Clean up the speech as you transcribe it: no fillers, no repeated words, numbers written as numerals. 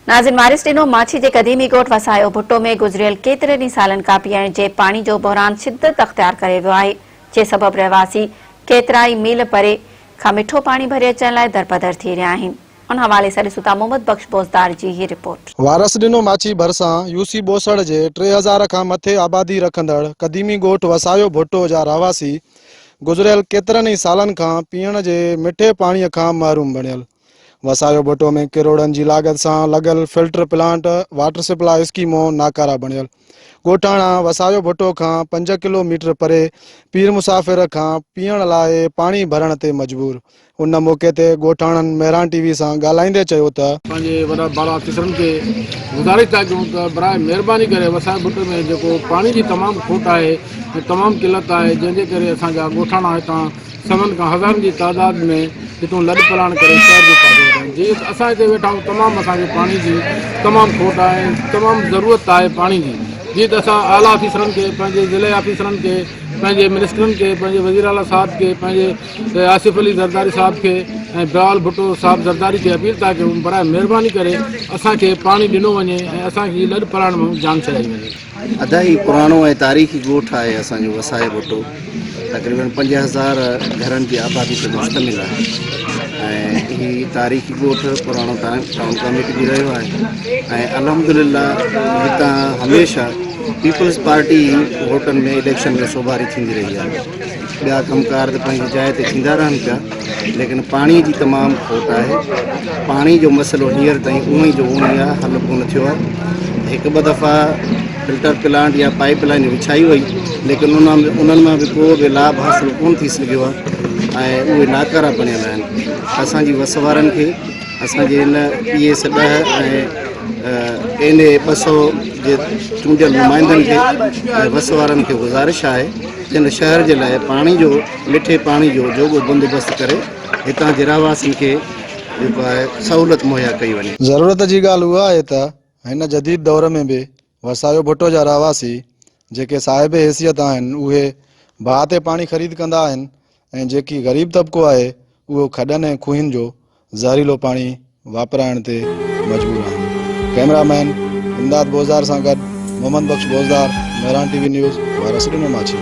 नाज़िन वारिसॾिनो माछी जे क़दीमी ॻोठ वसायो भुट्टो में गुज़रियल केतिरे ॾींहं सालनि खां पीअण जे पाणी जो बहिरान शिदत अख़्तियार करे वियो आहे, जे सबबि रहवासी केतिराई मील परे खां मिठो पाणी भरे अचण लाइ दरबदर थी रहिया आहिनि। उन हवाले सां ॾिसूं था मोहम्मद बख्श बोज़दार जी ही रिपोर्ट। वारिसॾिनो माछी भरिसां यूसी बोसड़ जे 3000 खां मथे आबादी रखंदड़ क़दीमी ॻोठ वसायो भुट्टो जा रहवासी गुज़रियल केतिरनि ई सालनि खां पीअण जे मिठे पाणीअ खां महरूम बणियल। वसायो भुट्टो में किरोड़नि जी लागत सां लॻल फिल्टर प्लांट, वाटर सप्लाई स्कीमूं नाकारा बणियल। ॻोठाणा वसायो भुट्टो खां 5 किलोमीटर परे पीर मुसाफ़िर खां पीअण लाइ पाणी भरण ते मजबूर। उन मौक़े ते ॻोठाणनि मेहरान टीवी सां ॻाल्हाईंदे चयो त पंहिंजे वॾा बाला ऑफिसरनि खे गुज़ारिश था कयूं त बराए महिरबानी करे वसायो भुट्टे में जेको पाणी जी तमामु खोट आहे, तमामु किलत आहे, जंहिंजे करे असांजा ॻोठाणा हितां सवनि खां हज़ारनि जी तादाद में हितां लॾ पलाण करे शहर जे पासे वठनि। जीअं असां हिते वेठा आहियूं, तमामु असांखे पाणी जी तमामु खोट आहे, तमामु ज़रूरत आहे पाणी जी। जीअं त असां आला ऑफिसरनि खे, पंहिंजे ज़िले ऑफिसरनि खे, पंहिंजे मिनिस्टरनि खे, पंहिंजे वज़ीर आला साहब खे, पंहिंजे आसिफ अली ज़रदारी साहब खे ऐं बिलावल भुट्टो साहब ज़रदारी खे अपील था कयूं बराए महिरबानी करे असांखे पाणी ॾिनो वञे ऐं असांजी लॾ पलाण में जान छॾाई वञे। अदाई पुराणो ऐं तारीख़ी ॻोठ आहे असांजो वसायो भुट्टो। तक़रीबन 50,000 घरनि जी आबादी ते मुश्तमिल आहे ऐं हीउ तारीख़ी ॻोठ पुराणो टाउन कमेटी बि रहियो आहे ऐं अल्हम्दुलिल्लाह हितां हमेशह पीपल्स पार्टी वोटनि में इलेक्शन में सोभारी थींदी रही आहे। ॿिया कमकार त पंहिंजी जाइ ते थींदा रहनि पिया, लेकिन पाणी जी तमामु खोट आहे। पाणी जो मसइलो हींअर ताईं उअं ई जो उअं ई आहे, हल कोन थियो आहे। हिकु ॿ दफ़ा फिल्टर प्लांट या पाइप लाइन विछाई वई, लेकिन उन्हनि मां बि को बि लाभ हासिलु कोन थी सघियो आहे ऐं उहे नाकारा बणियल आहिनि। असांजी वस वारनि खे, असांजे हिन PS10 ऐं NA 200 जे चूंडियल नुमाइंदनि खे ऐं वस वारनि खे गुज़ारिश आहे हिन शहर जे लाइ पाणी जो, मिठे पाणी जो जोॻो बंदोबस्तु करे हितां जे रहवासियुनि खे जेको आहे सहूलियत मुहैया कई वञे। ज़रूरत जी ॻाल्हि उहा आहे त हिन जदीद दौर में बि वसायो भुट्टो जा रहवासी जेके साहिब हैसियत आहिनि उहे भाउ ते पाणी ख़रीद कंदा आहिनि ऐं जेकी ग़रीब तबिको आहे उहो खॾनि ऐं खूहनि जो ज़हरीलो पाणी वापराइण ते मजबूर आहिनि। कैमरामैन इमदाद बोज़दार सां गॾु मोहम्मद बख्श बोज़दार, मेहरान टीवी न्यूज़, वारिसॾिनो माछी।